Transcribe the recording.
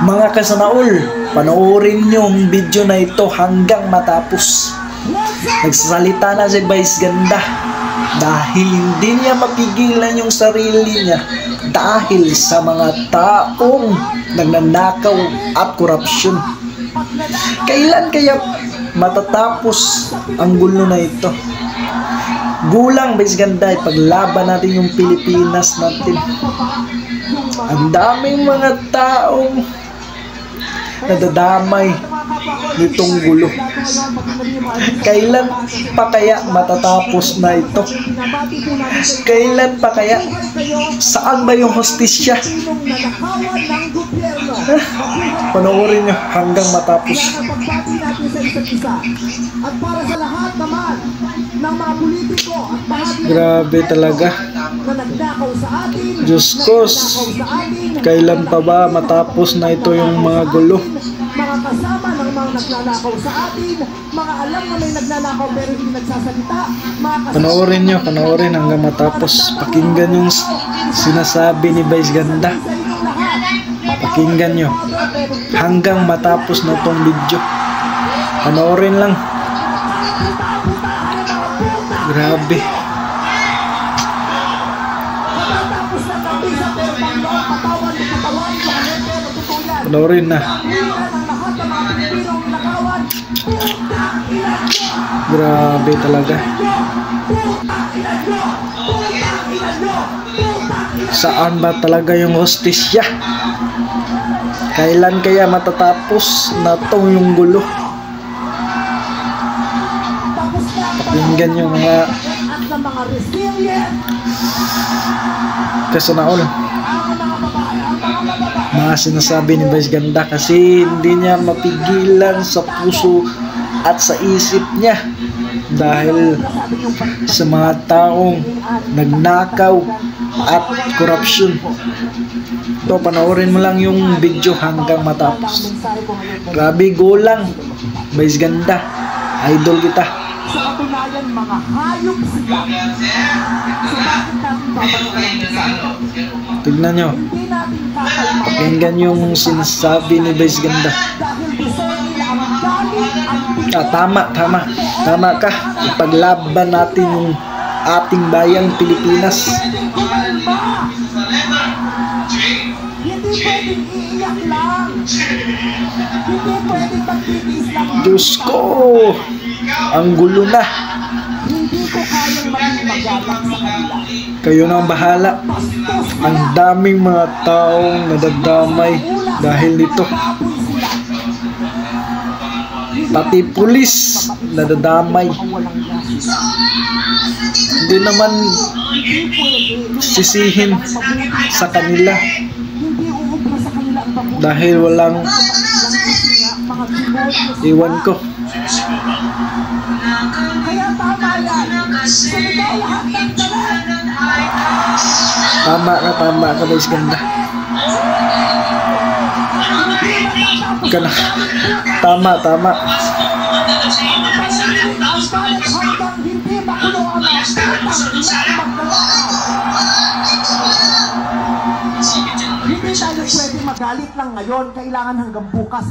Mga kasanaol, panoorin nyo ang video na ito hanggang matapos. Nagsasalita na si Vice Ganda dahil hindi niya mapigilan yung sarili niya dahil sa mga taong nagnanakaw at korupsyon. Kailan kaya matatapos ang gulo na ito? Gulang Vice Ganda, ipaglaban natin yung Pilipinas natin. Ang daming mga taong nadadamay nitong gulo. Kailan pa kaya matatapos na ito? Kailan pa kaya? Saan ba yung hostisya? Panoorin nyo hanggang matapos. At para sa lahat naman ng mga politiko at bahagi grabe talaga. na nagnakaw sa atin, Diyos ko, kailan pa ba matapos na ito yung mga gulo? mga kasama ng mga nagnanakaw sa atin, mga alam na may nagnanakaw pero hindi nagsasalita, mga kasama Panoorin hanggang matapos. Pakinggan yung sinasabi ni Vice Ganda. Pakinggan nyo hanggang matapos na tong video. Panoorin lang. Grabe. Panoorin na. Grabe talaga. Saan ba talaga yung hostisya? Kailan kaya matatapos na to yung gulo? Pakinggan yung mga kasanaol, mga sinasabi ni Vice Ganda, kasi hindi niya mapigilan sa puso at sa isip niya dahil sa mga taong nagnakaw at korupsyon. Ito, panoorin mo lang yung video hanggang matapos. Grabe, gulang Vice Ganda, idol kita. sa katunayan mga hayop sila. So bakit natin babalik? Tignan nyo, Hindi natin kakalma pakinggan yung sinasabi ni Vice Ganda. dahil gusto nila ang galit ang Tama ka. Ipaglaban natin yung ating bayang Pilipinas. hindi pwedeng iiyak lang. Hindi pwedeng magtitiis lang. Diyos ko, ang gulo na. Hindi ko kayang maging magalak sa kanila. Kayo na ang bahala. Ang daming mga taong nadadamay dahil nito. Pati pulis nadadamay. Hindi naman sisihin sa kanila Hindi uubra sa kanila ang babuti. dahil walang Mga demonyo. iwan ko. Kaya tama yan. Sumigaw lahat ng dalan. Tama ka Vice Ganda. Ka na. Tama. Ang balat hanggang hindi makulong ang mga putang ina magdala. Hindi tayo pwede magalit lang ngayon. Kailangan hanggang bukas.